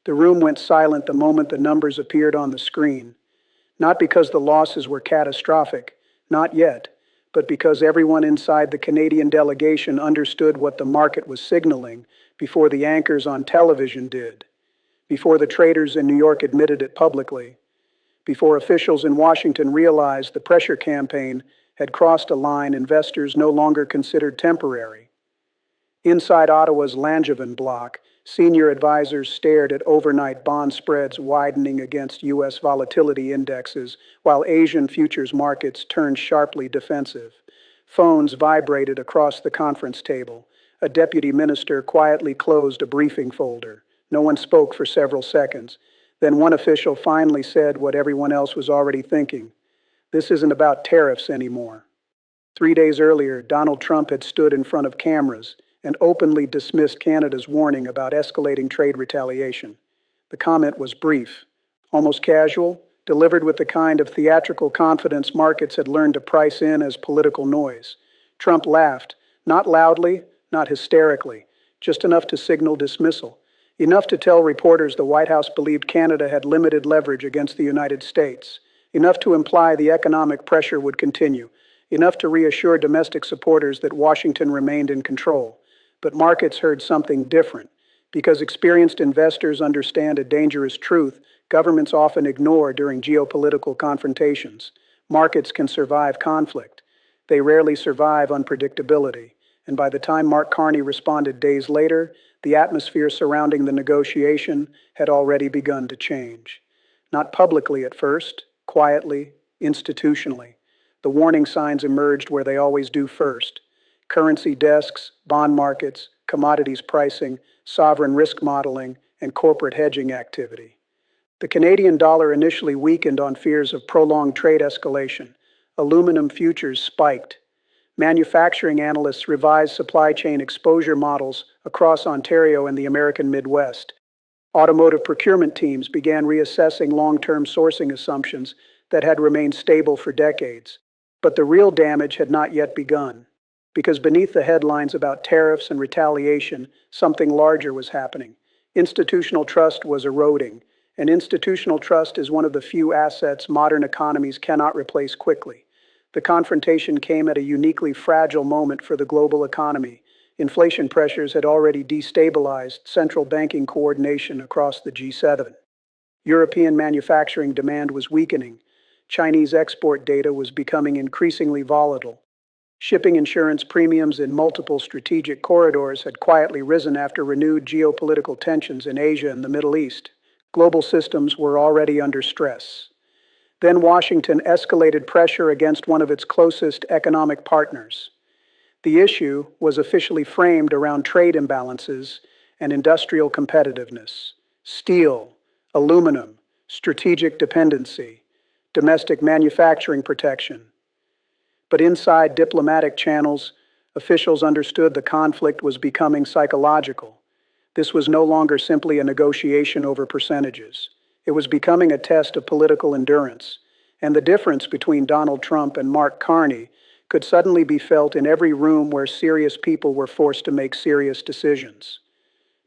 The room went silent the moment the numbers appeared on the screen, not because the losses were catastrophic, not yet, but because everyone inside the Canadian delegation understood what the market was signaling before the anchors on television did, before the traders in New York admitted it publicly, before officials in Washington realized the pressure campaign had crossed a line investors no longer considered temporary. Inside Ottawa's Langevin block, senior advisors stared at overnight bond spreads widening against U.S. volatility indexes, while Asian futures markets turned sharply defensive. Phones vibrated across the conference table. A deputy minister quietly closed a briefing folder. No one spoke for several seconds. Then one official finally said what everyone else was already thinking. This isn't about tariffs anymore. 3 days earlier, Donald Trump had stood in front of cameras and openly dismissed Canada's warning about escalating trade retaliation. The comment was brief, almost casual, delivered with the kind of theatrical confidence markets had learned to price in as political noise. Trump laughed, not loudly, not hysterically, just enough to signal dismissal, enough to tell reporters the White House believed Canada had limited leverage against the United States, enough to imply the economic pressure would continue, enough to reassure domestic supporters that Washington remained in control. But markets heard something different. Because experienced investors understand a dangerous truth governments often ignore during geopolitical confrontations. Markets can survive conflict. They rarely survive unpredictability. And by the time Mark Carney responded days later, the atmosphere surrounding the negotiation had already begun to change. Not publicly at first, quietly, institutionally. The warning signs emerged where they always do first. Currency desks, bond markets, commodities pricing, sovereign risk modeling, and corporate hedging activity. The Canadian dollar initially weakened on fears of prolonged trade escalation. Aluminum futures spiked. Manufacturing analysts revised supply chain exposure models across Ontario and the American Midwest. Automotive procurement teams began reassessing long-term sourcing assumptions that had remained stable for decades. But the real damage had not yet begun. Because beneath the headlines about tariffs and retaliation, something larger was happening. Institutional trust was eroding, and institutional trust is one of the few assets modern economies cannot replace quickly. The confrontation came at a uniquely fragile moment for the global economy. Inflation pressures had already destabilized central banking coordination across the G7. European manufacturing demand was weakening. Chinese export data was becoming increasingly volatile. Shipping insurance premiums in multiple strategic corridors had quietly risen after renewed geopolitical tensions in Asia and the Middle East. Global systems were already under stress. Then Washington escalated pressure against one of its closest economic partners. The issue was officially framed around trade imbalances and industrial competitiveness. Steel, aluminum, strategic dependency, domestic manufacturing protection. But inside diplomatic channels, officials understood the conflict was becoming psychological. This was no longer simply a negotiation over percentages. It was becoming a test of political endurance. And the difference between Donald Trump and Mark Carney could suddenly be felt in every room where serious people were forced to make serious decisions.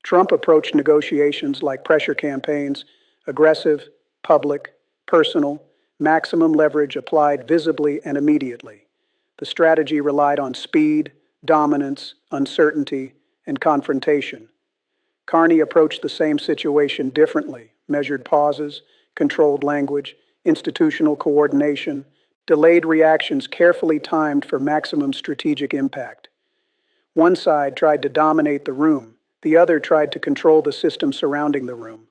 Trump approached negotiations like pressure campaigns, aggressive, public, personal, maximum leverage applied visibly and immediately. The strategy relied on speed, dominance, uncertainty, and confrontation. Carney approached the same situation differently, measured pauses, controlled language, institutional coordination, delayed reactions carefully timed for maximum strategic impact. One side tried to dominate the room, the other tried to control the system surrounding the room.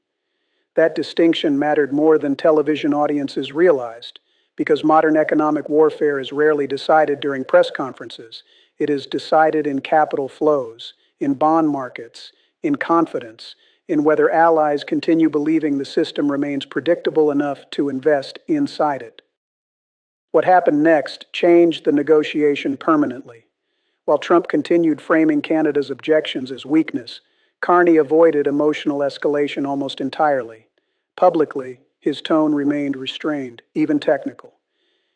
That distinction mattered more than television audiences realized. Because modern economic warfare is rarely decided during press conferences. It is decided in capital flows, in bond markets, in confidence, in whether allies continue believing the system remains predictable enough to invest inside it. What happened next changed the negotiation permanently. While Trump continued framing Canada's objections as weakness, Carney avoided emotional escalation almost entirely. Publicly, his tone remained restrained, even technical.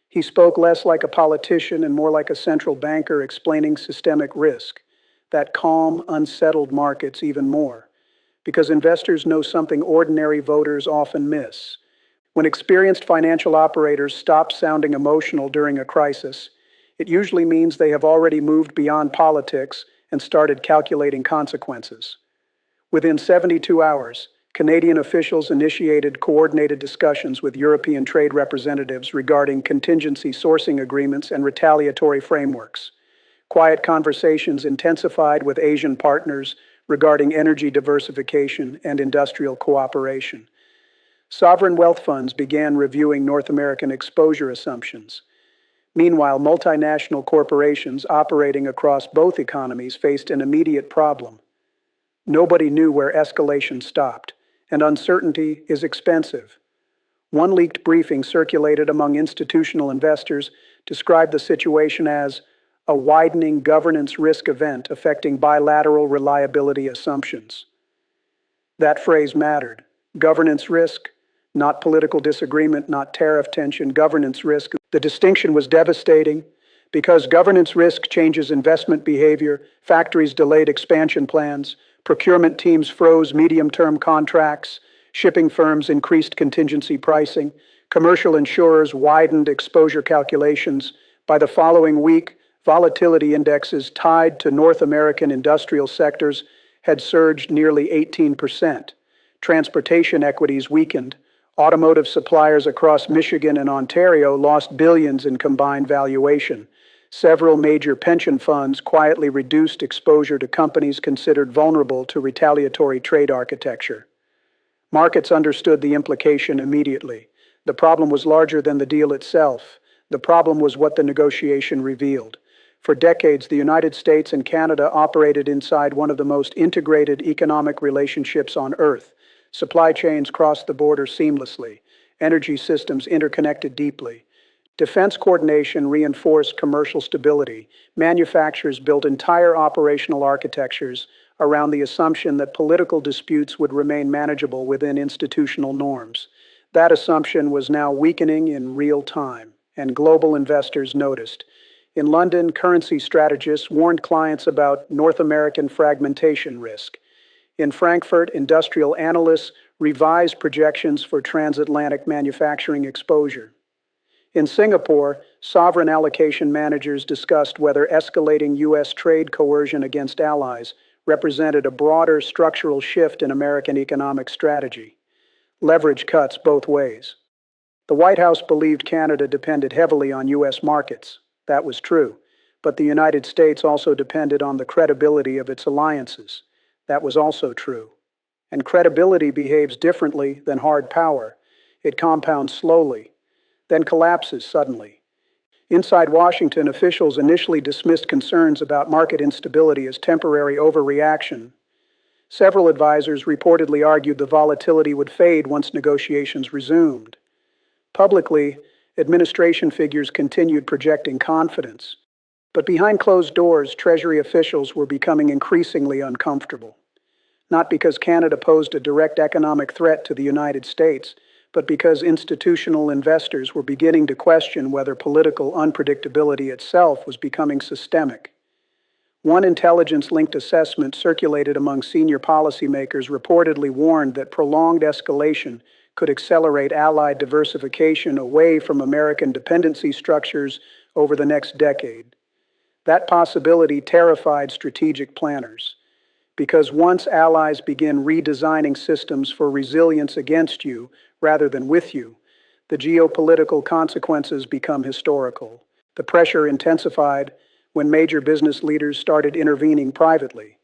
He spoke less like a politician and more like a central banker explaining systemic risk. That calm unsettled markets even more. because investors know something ordinary voters often miss. When experienced financial operators stop sounding emotional during a crisis, it usually means they have already moved beyond politics and started calculating consequences. Within 72 hours, Canadian officials initiated coordinated discussions with European trade representatives regarding contingency sourcing agreements and retaliatory frameworks. Quiet conversations intensified with Asian partners regarding energy diversification and industrial cooperation. Sovereign wealth funds began reviewing North American exposure assumptions. Meanwhile, multinational corporations operating across both economies faced an immediate problem. Nobody knew where escalation stopped, and uncertainty is expensive. One leaked briefing circulated among institutional investors described the situation as a widening governance risk event affecting bilateral reliability assumptions. That phrase mattered. Governance risk, not political disagreement, not tariff tension, governance risk. The distinction was devastating because governance risk changes investment behavior, factories delayed expansion plans, procurement teams froze medium-term contracts, shipping firms increased contingency pricing, commercial insurers widened exposure calculations. By the following week, volatility indexes tied to North American industrial sectors had surged nearly 18%. Transportation equities weakened. Automotive suppliers across Michigan and Ontario lost billions in combined valuation. Several major pension funds quietly reduced exposure to companies considered vulnerable to retaliatory trade architecture. Markets understood the implication immediately. The problem was larger than the deal itself. The problem was what the negotiation revealed. For decades, the United States and Canada operated inside one of the most integrated economic relationships on Earth. Supply chains crossed the border seamlessly. Energy systems interconnected deeply. Defense coordination reinforced commercial stability. Manufacturers built entire operational architectures around the assumption that political disputes would remain manageable within institutional norms. That assumption was now weakening in real time, and global investors noticed. In London, currency strategists warned clients about North American fragmentation risk. In Frankfurt, industrial analysts revised projections for transatlantic manufacturing exposure. In Singapore, sovereign allocation managers discussed whether escalating U.S. trade coercion against allies represented a broader structural shift in American economic strategy. Leverage cuts both ways. The White House believed Canada depended heavily on U.S. markets. That was true. But the United States also depended on the credibility of its alliances. That was also true. And credibility behaves differently than hard power. It compounds slowly, then collapses suddenly. Inside Washington, officials initially dismissed concerns about market instability as temporary overreaction. Several advisors reportedly argued the volatility would fade once negotiations resumed. Publicly, administration figures continued projecting confidence. But behind closed doors, Treasury officials were becoming increasingly uncomfortable. Not because Canada posed a direct economic threat to the United States, but because institutional investors were beginning to question whether political unpredictability itself was becoming systemic. One intelligence-linked assessment circulated among senior policymakers reportedly warned that prolonged escalation could accelerate allied diversification away from American dependency structures over the next decade. That possibility terrified strategic planners, because once allies begin redesigning systems for resilience against you rather than with you, the geopolitical consequences become historical. The pressure intensified when major business leaders started intervening privately.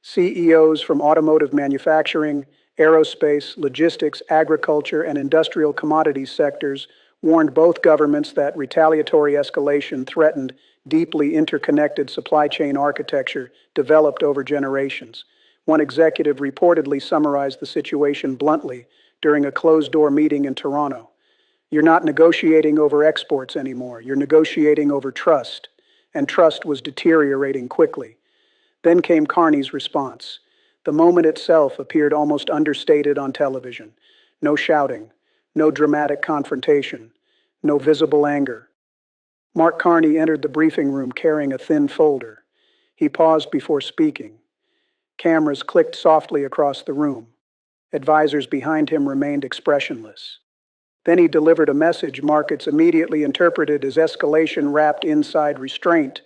CEOs from automotive manufacturing, aerospace, logistics, agriculture, and industrial commodities sectors warned both governments that retaliatory escalation threatened deeply interconnected supply chain architecture developed over generations. One executive reportedly summarized the situation bluntly during a closed-door meeting in Toronto. "You're not negotiating over exports anymore. You're negotiating over trust." And trust was deteriorating quickly. Then came Carney's response. The moment itself appeared almost understated on television. No shouting, no dramatic confrontation, no visible anger. Mark Carney entered the briefing room carrying a thin folder. He paused before speaking. Cameras clicked softly across the room. Advisors behind him remained expressionless. Then he delivered a message markets immediately interpreted as escalation wrapped inside restraint.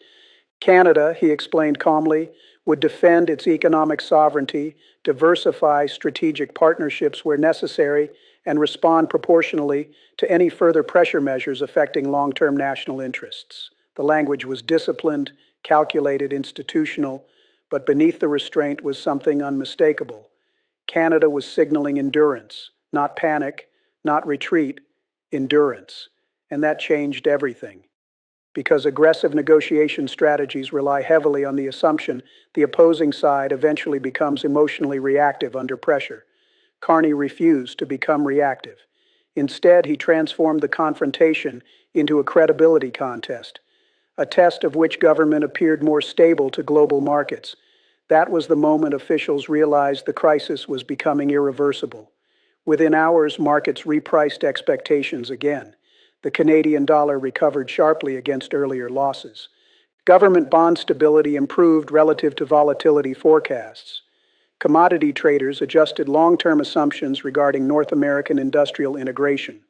Canada, he explained calmly, would defend its economic sovereignty, diversify strategic partnerships where necessary, and respond proportionally to any further pressure measures affecting long-term national interests. The language was disciplined, calculated, institutional, but beneath the restraint was something unmistakable. Canada was signaling endurance, not panic, not retreat, endurance. And that changed everything. Because aggressive negotiation strategies rely heavily on the assumption the opposing side eventually becomes emotionally reactive under pressure. Carney refused to become reactive. Instead, he transformed the confrontation into a credibility contest, a test of which government appeared more stable to global markets. That was the moment officials realized the crisis was becoming irreversible. Within hours, markets repriced expectations again. The Canadian dollar recovered sharply against earlier losses. Government bond stability improved relative to volatility forecasts. Commodity traders adjusted long-term assumptions regarding North American industrial integration.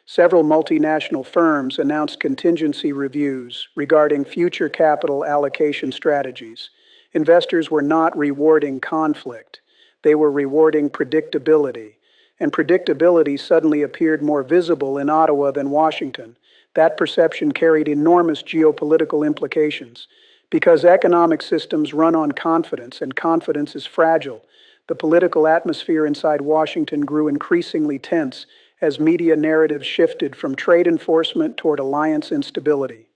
Several multinational firms announced contingency reviews regarding future capital allocation strategies. Investors were not rewarding conflict. They were rewarding predictability. And predictability suddenly appeared more visible in Ottawa than Washington. That perception carried enormous geopolitical implications. Because economic systems run on confidence, and confidence is fragile, the political atmosphere inside Washington grew increasingly tense as media narratives shifted from trade enforcement toward alliance instability.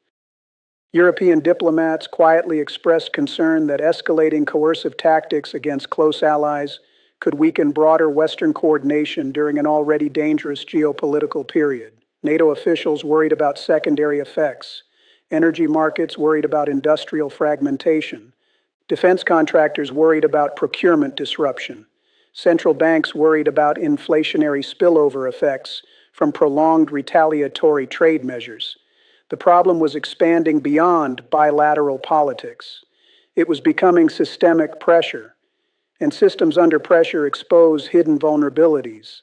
European diplomats quietly expressed concern that escalating coercive tactics against close allies could weaken broader Western coordination during an already dangerous geopolitical period. NATO officials worried about secondary effects. Energy markets worried about industrial fragmentation. Defense contractors worried about procurement disruption. Central banks worried about inflationary spillover effects from prolonged retaliatory trade measures. The problem was expanding beyond bilateral politics. It was becoming systemic pressure, and systems under pressure expose hidden vulnerabilities.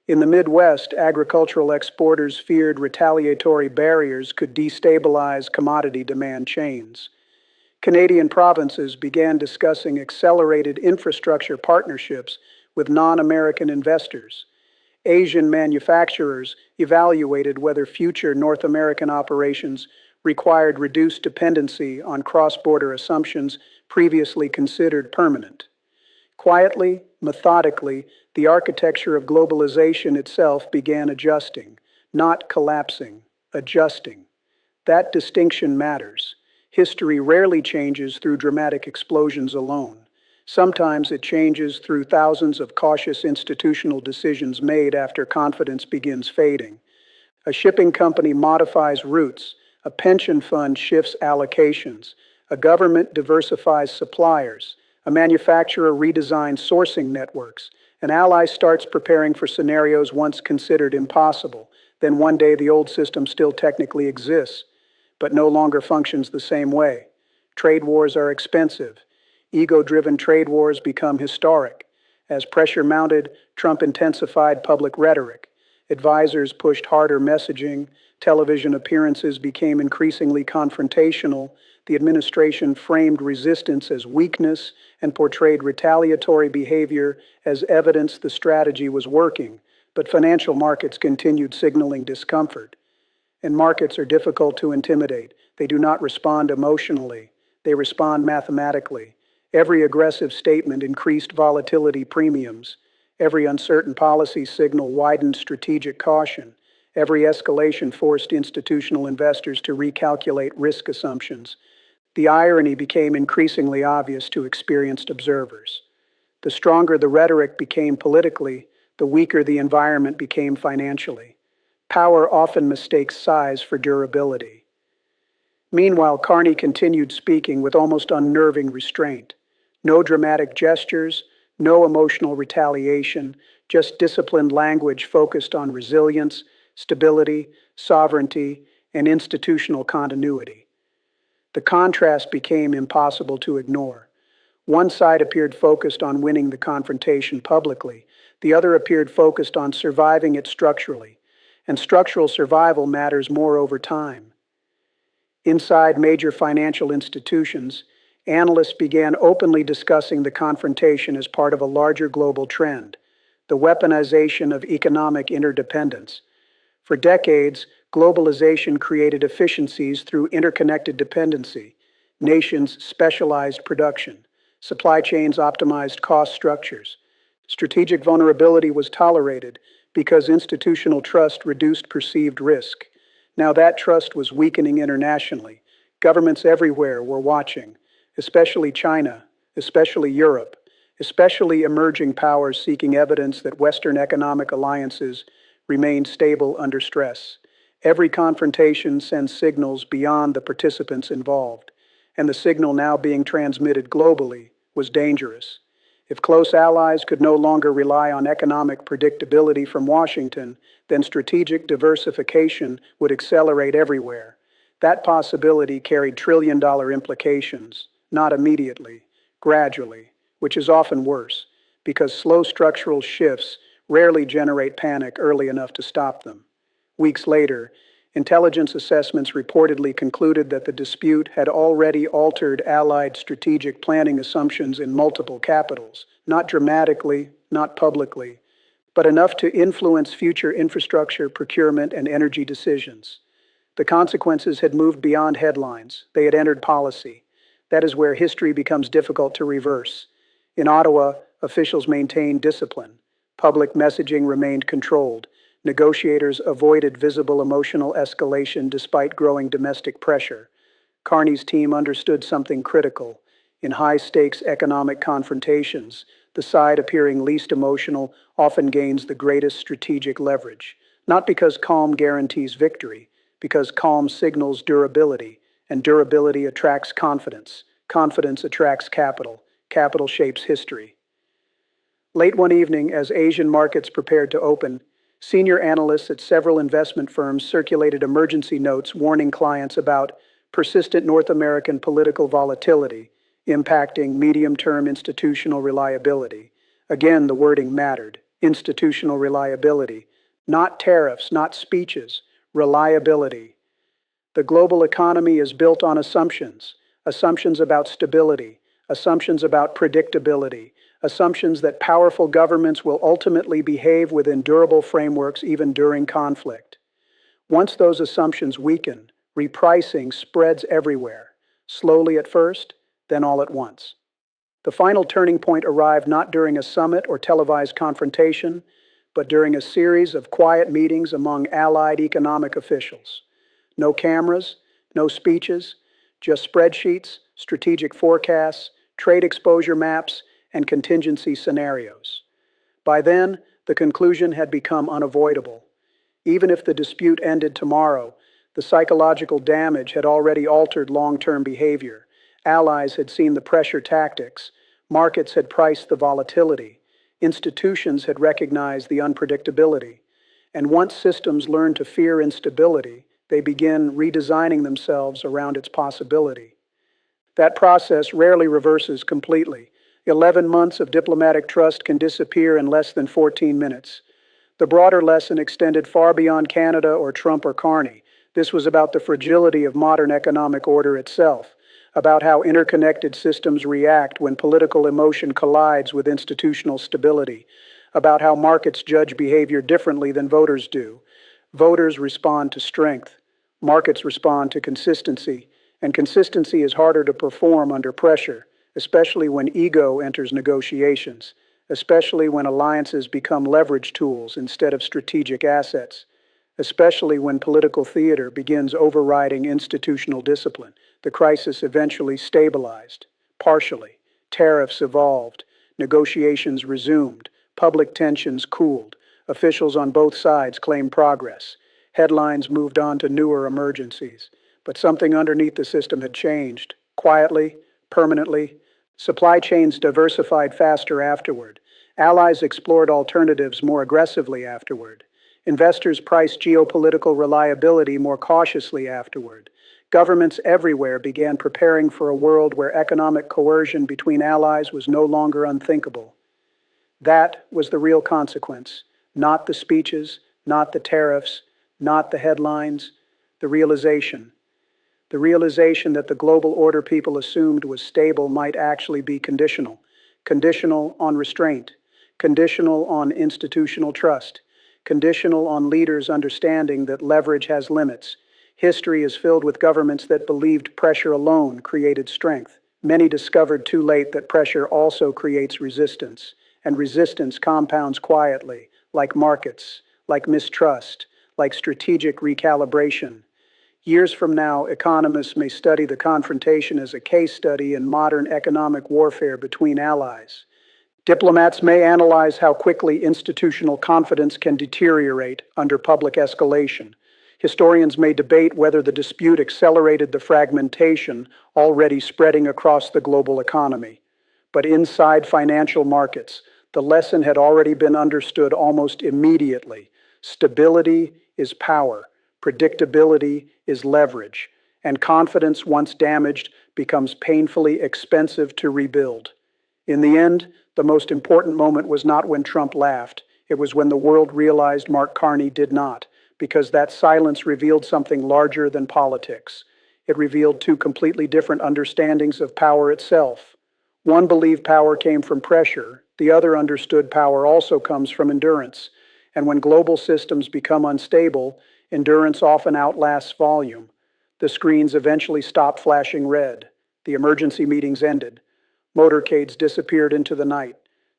In the Midwest, agricultural exporters feared retaliatory barriers could destabilize commodity demand chains. Canadian provinces began discussing accelerated infrastructure partnerships with non-American investors. Asian manufacturers evaluated whether future North American operations required reduced dependency on cross-border assumptions previously considered permanent. Quietly, methodically, the architecture of globalization itself began adjusting, not collapsing, adjusting. That distinction matters. History rarely changes through dramatic explosions alone. Sometimes it changes through thousands of cautious institutional decisions made after confidence begins fading. A shipping company modifies routes, a pension fund shifts allocations, a government diversifies suppliers, a manufacturer redesigns sourcing networks, an ally starts preparing for scenarios once considered impossible. Then one day the old system still technically exists, but no longer functions the same way. Trade wars are expensive. Ego-driven trade wars become historic. As pressure mounted, Trump intensified public rhetoric. Advisors pushed harder messaging. Television appearances became increasingly confrontational. The administration framed resistance as weakness and portrayed retaliatory behavior as evidence the strategy was working. But financial markets continued signaling discomfort. And markets are difficult to intimidate. They do not respond emotionally. They respond mathematically. Every aggressive statement increased volatility premiums. Every uncertain policy signal widened strategic caution. Every escalation forced institutional investors to recalculate risk assumptions. The irony became increasingly obvious to experienced observers. The stronger the rhetoric became politically, the weaker the environment became financially. Power often mistakes size for durability. Meanwhile, Carney continued speaking with almost unnerving restraint. No dramatic gestures, no emotional retaliation, just disciplined language focused on resilience, stability, sovereignty, and institutional continuity. The contrast became impossible to ignore. One side appeared focused on winning the confrontation publicly, the other appeared focused on surviving it structurally, and structural survival matters more over time. Inside major financial institutions, analysts began openly discussing the confrontation as part of a larger global trend, the weaponization of economic interdependence. For decades, globalization created efficiencies through interconnected dependency. Nations specialized production. Supply chains optimized cost structures. Strategic vulnerability was tolerated because institutional trust reduced perceived risk. Now that trust was weakening internationally. Governments everywhere were watching, especially China, especially Europe, especially emerging powers seeking evidence that Western economic alliances remained stable under stress. Every confrontation sends signals beyond the participants involved, and the signal now being transmitted globally was dangerous. If close allies could no longer rely on economic predictability from Washington, then strategic diversification would accelerate everywhere. That possibility carried trillion-dollar implications, not immediately, gradually, which is often worse, because slow structural shifts rarely generate panic early enough to stop them. Weeks later, intelligence assessments reportedly concluded that the dispute had already altered Allied strategic planning assumptions in multiple capitals, not dramatically, not publicly, but enough to influence future infrastructure, procurement, and energy decisions. The consequences had moved beyond headlines. They had entered policy. That is where history becomes difficult to reverse. In Ottawa, officials maintained discipline. Public messaging remained controlled. Negotiators avoided visible emotional escalation despite growing domestic pressure. Carney's team understood something critical. In high-stakes economic confrontations, the side appearing least emotional often gains the greatest strategic leverage. Not because calm guarantees victory, because calm signals durability, and durability attracts confidence. Confidence attracts capital. Capital shapes history. Late one evening, as Asian markets prepared to open, senior analysts at several investment firms circulated emergency notes warning clients about persistent North American political volatility impacting medium-term institutional reliability. Again, the wording mattered. Institutional reliability. Not tariffs, not speeches. Reliability. The global economy is built on assumptions. Assumptions about stability. Assumptions about predictability. Assumptions that powerful governments will ultimately behave within durable frameworks even during conflict. Once those assumptions weaken, repricing spreads everywhere, slowly at first, then all at once. The final turning point arrived not during a summit or televised confrontation, but during a series of quiet meetings among allied economic officials. No cameras, no speeches, just spreadsheets, strategic forecasts, trade exposure maps, and contingency scenarios. By then, the conclusion had become unavoidable. Even if the dispute ended tomorrow, the psychological damage had already altered long-term behavior. Allies had seen the pressure tactics. Markets had priced the volatility. Institutions had recognized the unpredictability. And once systems learn to fear instability, they begin redesigning themselves around its possibility. That process rarely reverses completely. 11 months of diplomatic trust can disappear in less than 14 minutes. The broader lesson extended far beyond Canada or Trump or Carney. This was about the fragility of modern economic order itself, about how interconnected systems react when political emotion collides with institutional stability, about how markets judge behavior differently than voters do. Voters respond to strength. Markets respond to consistency, and consistency is harder to perform under pressure, especially when ego enters negotiations, especially when alliances become leverage tools instead of strategic assets, especially when political theater begins overriding institutional discipline. The crisis eventually stabilized, partially. Tariffs evolved, negotiations resumed, public tensions cooled, officials on both sides claimed progress, headlines moved on to newer emergencies. But something underneath the system had changed, quietly, permanently. Supply chains diversified faster afterward. Allies explored alternatives more aggressively afterward. Investors priced geopolitical reliability more cautiously afterward. Governments everywhere began preparing for a world where economic coercion between allies was no longer unthinkable. That was the real consequence, not the speeches, not the tariffs, not the headlines, the realization. The realization that the global order people assumed was stable might actually be conditional. Conditional on restraint, conditional on institutional trust, conditional on leaders understanding that leverage has limits. History is filled with governments that believed pressure alone created strength. Many discovered too late that pressure also creates resistance, and resistance compounds quietly, like markets, like mistrust, like strategic recalibration. Years from now, economists may study the confrontation as a case study in modern economic warfare between allies. Diplomats may analyze how quickly institutional confidence can deteriorate under public escalation. Historians may debate whether the dispute accelerated the fragmentation already spreading across the global economy. But inside financial markets, the lesson had already been understood almost immediately. Stability is power, predictability is leverage, and confidence, once damaged, becomes painfully expensive to rebuild. In the end, the most important moment was not when Trump laughed. It was when the world realized Mark Carney did not, because that silence revealed something larger than politics. It revealed two completely different understandings of power itself. One believed power came from pressure. The other understood power also comes from endurance. And when global systems become unstable, endurance often outlasts volume. The screens eventually stopped flashing red. The emergency meetings ended. Motorcades disappeared into the night.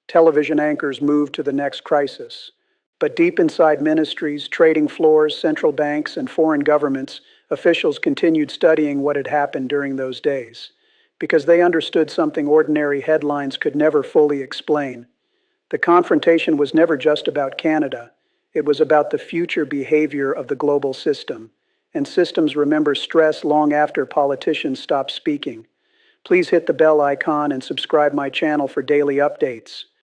Television anchors moved to the next crisis. But deep inside ministries, trading floors, central banks, and foreign governments, officials continued studying what had happened during those days, because they understood something ordinary headlines could never fully explain. The confrontation was never just about Canada. It was about the future behavior of the global system. And systems remember stress long after politicians stop speaking. Please hit the bell icon and subscribe my channel for daily updates.